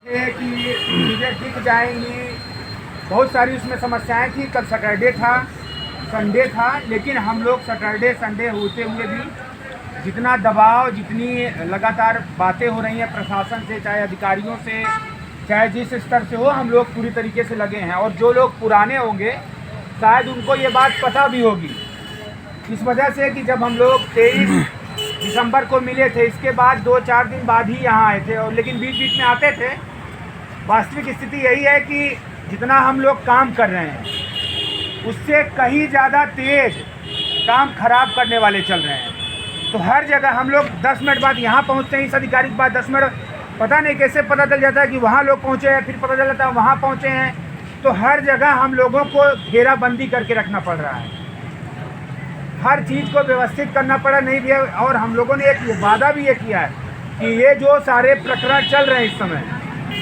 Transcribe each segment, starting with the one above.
है कि चीज़ें टिक जाएंगी। बहुत सारी उसमें समस्याएं थी। कल सैटरडे था, संडे था, लेकिन हम लोग सैटरडे संडे होते हुए भी जितना दबाव, जितनी लगातार बातें हो रही हैं प्रशासन से, चाहे अधिकारियों से, चाहे जिस स्तर से हो, हम लोग पूरी तरीके से लगे हैं। और जो लोग पुराने होंगे शायद उनको ये बात पता भी होगी, इस वजह से कि जब हम लोग 23 दिसंबर को मिले थे, इसके बाद 2-4 दिन बाद ही यहाँ आए थे, और लेकिन बीच बीच में आते थे। वास्तविक स्थिति यही है कि जितना हम लोग काम कर रहे हैं उससे कहीं ज़्यादा तेज़ काम खराब करने वाले चल रहे हैं। तो हर जगह हम लोग 10 मिनट बाद यहाँ पहुँचते हैं, इस अधिकारी के बाद 10 मिनट पता नहीं कैसे पता चल जाता है कि वहाँ लोग पहुँचे हैं, फिर पता चल जाता है वहाँ पहुँचे हैं। तो हर जगह हम लोगों को घेराबंदी करके रखना पड़ रहा है, हर चीज़ को व्यवस्थित करना पड़ा। नहीं भी है, और हम लोगों ने एक वादा भी ये किया है कि ये जो सारे प्रकरण चल रहे हैं इस समय,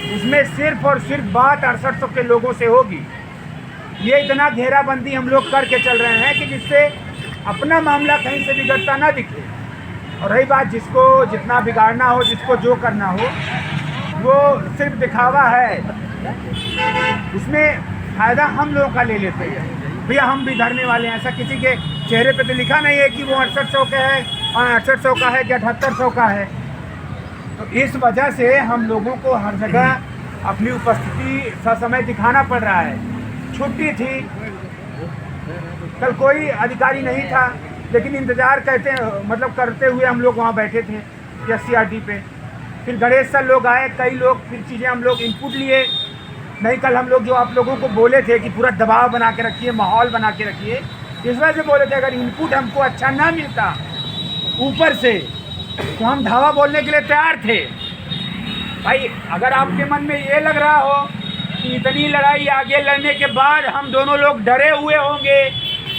इसमें सिर्फ और सिर्फ बात 6800 के लोगों से होगी। ये इतना घेराबंदी हम लोग करके चल रहे हैं कि जिससे अपना मामला कहीं से बिगड़ता ना दिखे। और रही बात जिसको जितना बिगाड़ना हो, जिसको जो करना हो, वो सिर्फ दिखावा है, उसमें फ़ायदा हम लोगों का ले लेते हैं। भैया हम भी धरने वाले हैं, ऐसा किसी के चेहरे पे तो लिखा नहीं है कि वो 6800 का है, 6800 का है कि 7800 का है। तो इस वजह से हम लोगों को हर जगह अपनी उपस्थिति ससमय दिखाना पड़ रहा है। छुट्टी थी, कल कोई अधिकारी नहीं था, लेकिन इंतज़ार करते हुए हम लोग वहाँ बैठे थे SCRT पे। फिर गणेश सर लोग आए, कई लोग, फिर चीज़ें हम लोग इनपुट लिए। नहीं, कल हम लोग जो आप लोगों को बोले थे कि पूरा दबाव बना के रखिए, माहौल बना के रखिए, इस वजह से बोले थे अगर इनपुट हमको अच्छा ना मिलता ऊपर से तो हम धावा बोलने के लिए तैयार थे। भाई अगर आपके मन में ये लग रहा हो कि इतनी लड़ाई आगे लड़ने के बाद हम दोनों लोग डरे हुए होंगे,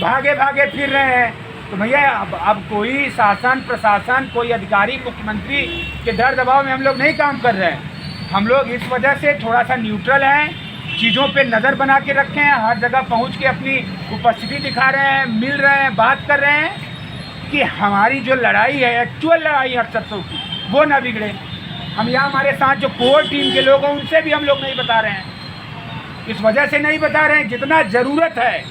भागे भागे फिर रहे हैं, तो भैया अब कोई शासन प्रशासन, कोई अधिकारी, मुख्यमंत्री के डर दबाव में हम लोग नहीं काम कर रहे हैं। हम लोग इस वजह से थोड़ा सा न्यूट्रल हैं, चीज़ों पे नज़र बना के रखे हैं, हर जगह पहुंच के अपनी उपस्थिति दिखा रहे हैं, मिल रहे हैं, बात कर रहे हैं कि हमारी जो लड़ाई है, एक्चुअल लड़ाई 6800 की, वो ना बिगड़े। हम यहाँ हमारे साथ जो कोर टीम के लोग हैं उनसे भी हम लोग नहीं बता रहे हैं। इस वजह से नहीं बता रहे हैं, जितना ज़रूरत है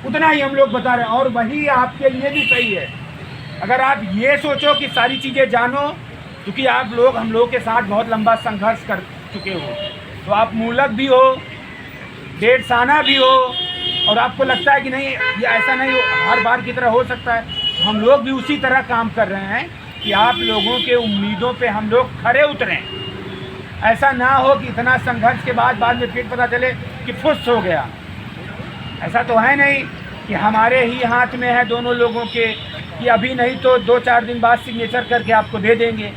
उतना ही हम लोग बता रहे हैं, और वही आपके लिए भी सही है। अगर आप ये सोचो कि सारी चीज़ें जानो, क्योंकि आप लोग हम लोग के साथ बहुत लंबा संघर्ष कर चुके हो, तो आप मूलक भी हो, डेढ़ साना भी हो, और आपको लगता है कि नहीं ये ऐसा नहीं हर बार की तरह हो सकता है, तो हम लोग भी उसी तरह काम कर रहे हैं कि आप लोगों के उम्मीदों पे हम लोग खरे उतरें। ऐसा ना हो कि इतना संघर्ष के बाद में फिर पता चले कि फुस हो गया। ऐसा तो है नहीं कि हमारे ही हाथ में है दोनों लोगों के, कि अभी नहीं तो 2-4 दिन बाद सिग्नेचर करके आपको दे देंगे।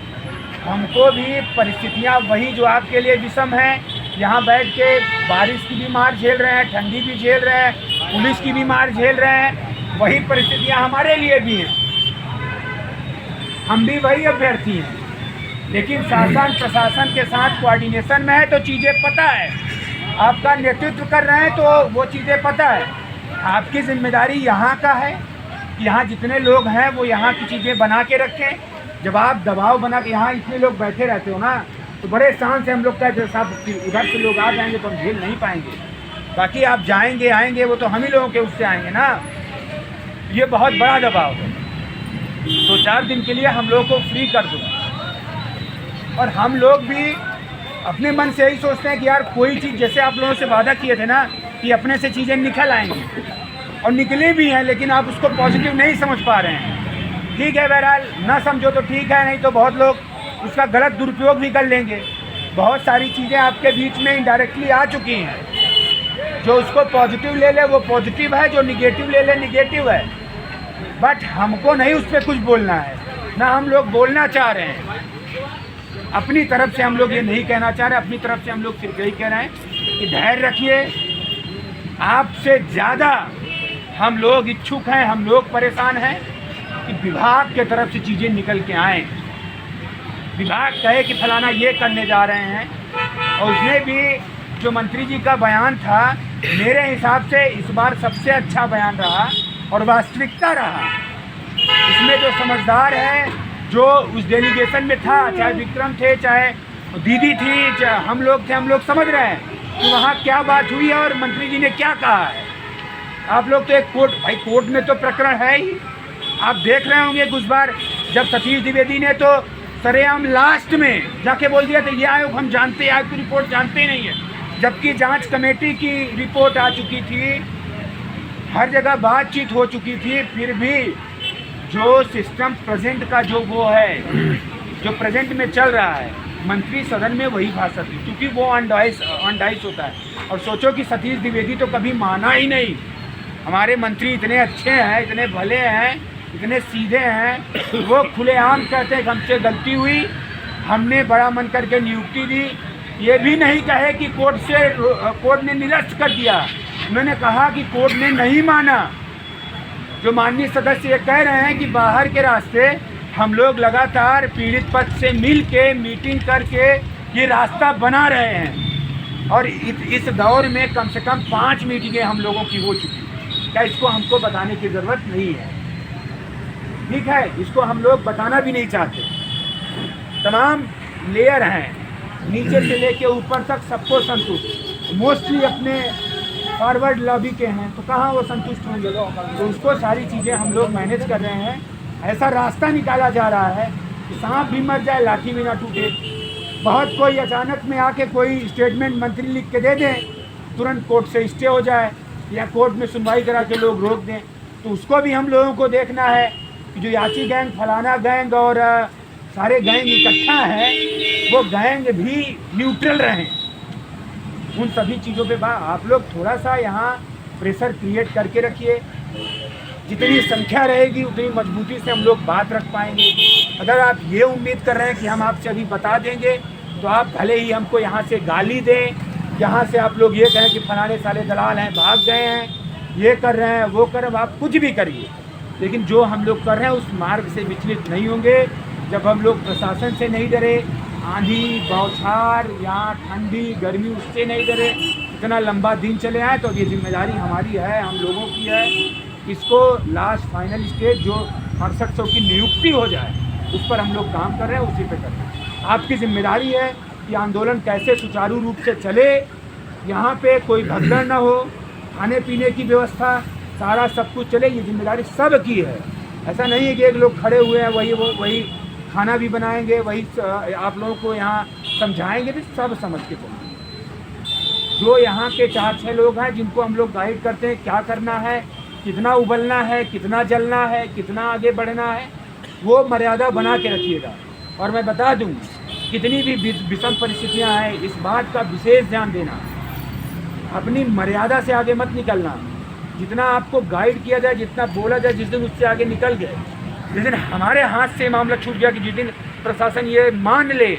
हमको भी परिस्थितियाँ वही जो आपके लिए विषम हैं, यहाँ बैठ के बारिश की भी मार झेल रहे हैं, ठंडी भी झेल रहे हैं, पुलिस की भी मार झेल रहे हैं, वही परिस्थितियाँ हमारे लिए भी हैं। हम भी वही अभ्यर्थी हैं, लेकिन शासन प्रशासन के साथ कोऑर्डिनेशन में है तो चीज़ें पता है, आपका नेतृत्व कर रहे हैं तो वो चीज़ें पता है। आपकी जिम्मेदारी यहाँ का है कि यहाँ जितने लोग हैं वो यहाँ की चीज़ें बना के रखें। जब आप दबाव बना के यहाँ इतने लोग बैठे रहते हो ना, तो बड़े शान से हम लोग कहते हैं साहब उधर से लोग आ जाएंगे तो हम झेल नहीं पाएंगे, बाकी आप जाएंगे आएंगे वो तो हम ही लोगों के उससे आएंगे ना। ये बहुत बड़ा दबाव है। 2-4 दिन के लिए हम लोग को फ्री कर दो, और हम लोग भी अपने मन से यही सोचते हैं कि यार कोई चीज़, जैसे आप लोगों से वादा किए थे ना कि अपने से चीज़ें निकल आएंगी, और निकले भी हैं, लेकिन आप उसको पॉजिटिव नहीं समझ पा रहे हैं। ठीक है, बहरहाल ना समझो तो ठीक है, नहीं तो बहुत लोग उसका गलत दुरुपयोग भी कर लेंगे। बहुत सारी चीज़ें आपके बीच में इनडायरेक्टली आ चुकी हैं, जो उसको पॉजिटिव ले ले वो पॉजिटिव है, जो निगेटिव ले ले निगेटिव है। बट हमको नहीं उस पर कुछ बोलना है, ना हम लोग बोलना चाह रहे हैं। अपनी तरफ से हम लोग ये नहीं कहना चाह रहे, अपनी तरफ से हम लोग सिर्फ यही कह रहे हैं कि धैर्य रखिए। आपसे ज़्यादा हम लोग इच्छुक हैं, हम लोग परेशान हैं कि विभाग के तरफ से चीज़ें निकल के आएँ। विभाग कहे कि फलाना ये करने जा रहे हैं, और उसमें भी जो मंत्री जी का बयान था, मेरे हिसाब से इस बार सबसे अच्छा बयान रहा और वास्तविकता रहा। इसमें जो समझदार है, जो उस डेलीगेशन में था, चाहे विक्रम थे, चाहे दीदी थी, हम लोग थे, हम लोग समझ रहे हैं कि वहाँ क्या बात हुई है और मंत्री जी ने क्या कहा है। आप लोग तो एक कोर्ट में तो प्रकरण है ही। आप देख रहे होंगे कुछ बार जब सतीश द्विवेदी ने तो सरेआम लास्ट में जाके बोल दिया था ये आयोग हम जानते हैं, आयोग की रिपोर्ट जानते ही नहीं है, जबकि जांच कमेटी की रिपोर्ट आ चुकी थी, हर जगह बातचीत हो चुकी थी। फिर भी जो सिस्टम प्रेजेंट का जो वो है, जो प्रेजेंट में चल रहा है, मंत्री सदन में वही भाषा थी, क्योंकि वो ऑन डाइस होता है। और सोचो कि सतीश द्विवेदी तो कभी माना ही नहीं। हमारे मंत्री इतने अच्छे हैं, इतने भले हैं, इतने सीधे हैं, वो खुलेआम कहते हैं हमसे गलती हुई, हमने बड़ा मन करके नियुक्ति दी। ये भी नहीं कहे कि कोर्ट ने निरस्त कर दिया। उन्होंने कहा कि कोर्ट ने नहीं माना। जो माननीय सदस्य ये कह रहे हैं कि बाहर के रास्ते हम लोग लगातार पीड़ित पक्ष से मिल के मीटिंग करके ये रास्ता बना रहे हैं, और इस दौर में कम से कम 5 मीटिंगें हम लोगों की हो चुकी। क्या इसको हमको बताने की ज़रूरत नहीं है? ठीक है, इसको हम लोग बताना भी नहीं चाहते। तमाम लेयर हैं, नीचे से लेके ऊपर तक सबको संतुष्ट, मोस्टली अपने फॉरवर्ड लॉबी के हैं, तो कहाँ वो संतुष्ट होंगे? तो उसको सारी चीज़ें हम लोग मैनेज कर रहे हैं। ऐसा रास्ता निकाला जा रहा है कि सांप भी मर जाए लाठी भी ना टूटे। बहुत कोई अचानक में आके कोई स्टेटमेंट मंत्री लिख के दे दें, तुरंत कोर्ट से स्टे हो जाए या कोर्ट में सुनवाई करा के लोग रोक दें, तो उसको भी हम लोगों को देखना है कि जो याची गैंग, फलाना गैंग और सारे गैंग इकट्ठा हैं, वो गैंग भी न्यूट्रल रहें। उन सभी चीज़ों पे आप लोग थोड़ा सा यहाँ प्रेशर क्रिएट करके रखिए। जितनी संख्या रहेगी उतनी मजबूती से हम लोग बात रख पाएंगे। अगर आप ये उम्मीद कर रहे हैं कि हम आपसे अभी बता देंगे, तो आप भले ही हमको यहाँ से गाली दें, यहाँ से आप लोग ये कहें कि फलाने साले दलाल हैं, भाग गए हैं, ये कर रहे हैं, वो कर रहे हैं, आप कुछ भी करिए, लेकिन जो हम लोग कर रहे हैं उस मार्ग से विचलित नहीं होंगे। जब हम लोग प्रशासन से नहीं डरे, आंधी बौछार या ठंडी गर्मी उससे नहीं डरे, इतना लंबा दिन चले आए, तो ये जिम्मेदारी हमारी है, हम लोगों की है। इसको लास्ट फाइनल स्टेज जो 6800 की नियुक्ति हो जाए, उस पर हम लोग काम कर रहे हैं, उसी पे कर रहे हैं। आपकी जिम्मेदारी है कि आंदोलन कैसे सुचारू रूप से चले, यहाँ पे कोई भगदड़ ना हो, खाने पीने की व्यवस्था सारा सब कुछ चले, ये जिम्मेदारी सब की है। ऐसा नहीं है कि एक लोग खड़े हुए हैं वही खाना भी बनाएंगे, वही आप लोगों को यहाँ समझाएंगे भी, सब समझ के चलेंगे। जो यहाँ के 4-6 लोग हैं जिनको हम लोग गाइड करते हैं क्या करना है, कितना उबलना है, कितना जलना है, कितना आगे बढ़ना है, वो मर्यादा बना के रखिएगा। और मैं बता दूँ, कितनी भी विषम परिस्थितियाँ हैं, इस बात का विशेष ध्यान देना, अपनी मर्यादा से आगे मत निकलना। जितना आपको गाइड किया जाए, जितना बोला जाए, जिस दिन उससे आगे निकल गए, जिस दिन हमारे हाथ से मामला छूट गया, कि जिस दिन प्रशासन ये मान ले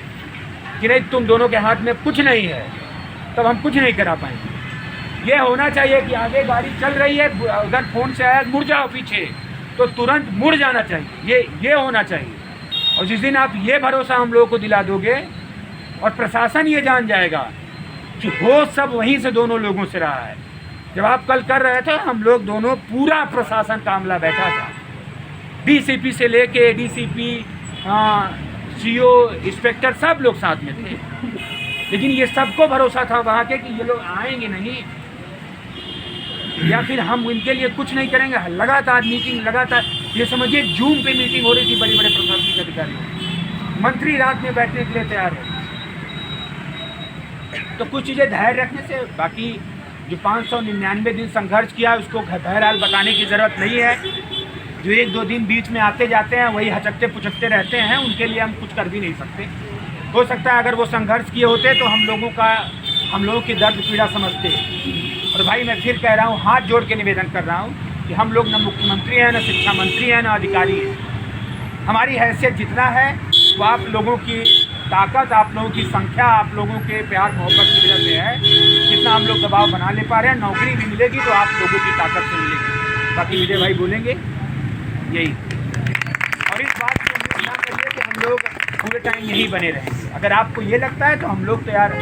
कि नहीं तुम दोनों के हाथ में कुछ नहीं है, तब हम कुछ नहीं करा पाएंगे। ये होना चाहिए कि आगे गाड़ी चल रही है, उधर फ़ोन से आया मुड़ जाओ पीछे, तो तुरंत मुड़ जाना चाहिए, ये होना चाहिए। और जिस दिन आप ये भरोसा हम लोगों को दिला दोगे और प्रशासन ये जान जाएगा कि हो सब वहीं से दोनों लोगों से रहा है। जब आप कल कर रहे थे, हम लोग दोनों पूरा प्रशासन का अमला बैठा था, डीसीपी से लेके डीसीपी, सीओ, इंस्पेक्टर, सब लोग साथ में थे। लेकिन ये सबको भरोसा था वहाँ के कि ये लोग आएंगे नहीं, या फिर हम इनके लिए कुछ नहीं करेंगे। लगातार मीटिंग, लगातार ये समझिए जूम पे मीटिंग हो रही थी बड़े बड़े प्रशासनिक अधिकारियों, मंत्री रात में बैठने के लिए तैयार है। तो कुछ चीज़ें धैर्य रखने से, बाकी जो 599 दिन संघर्ष किया उसको बहरहाल बताने की ज़रूरत नहीं है। जो 1-2 दिन बीच में आते जाते हैं वही हचकते पुचकते रहते हैं, उनके लिए हम कुछ कर भी नहीं सकते। हो सकता है अगर वो संघर्ष किए होते तो हम लोगों की दर्द पीड़ा समझते। और भाई मैं फिर कह रहा हूँ, हाथ जोड़ के निवेदन कर रहा हूँ कि हम लोग न मुख्यमंत्री हैं, न शिक्षा मंत्री हैं, न अधिकारी हैं। हमारी हैसियत जितना है वो आप लोगों की ताकत, आप लोगों की संख्या, आप लोगों के प्यार मोहब्बत की वजह से है। जितना हम लोग दबाव बना ले पा रहे हैं, नौकरी भी मिलेगी तो आप लोगों की ताकत से मिलेगी। बाकी विजय भाई बोलेंगे यही। और इस बात को ध्यान करिए कि हम लोग पूरे टाइम यहीं बने रहेंगे। अगर आपको ये लगता है तो हम लोग तो यार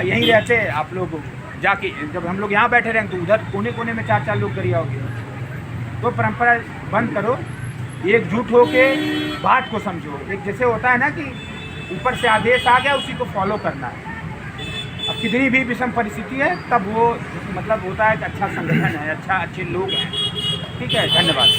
यहीं रहते, आप लोग जाके जब हम लोग यहाँ बैठे रहेंगे तो उधर कोने कोने में 4-4 लोग गरिया होंगे। तो परंपरा बंद करो, एकजुट होके बात को समझो। एक जैसे होता है ना कि ऊपर से आदेश आ गया, उसी को फॉलो करना है। अब कितनी भी विषम परिस्थिति है तब वो मतलब होता है कि अच्छा संगठन है, अच्छे लोग हैं। ठीक है, धन्यवाद।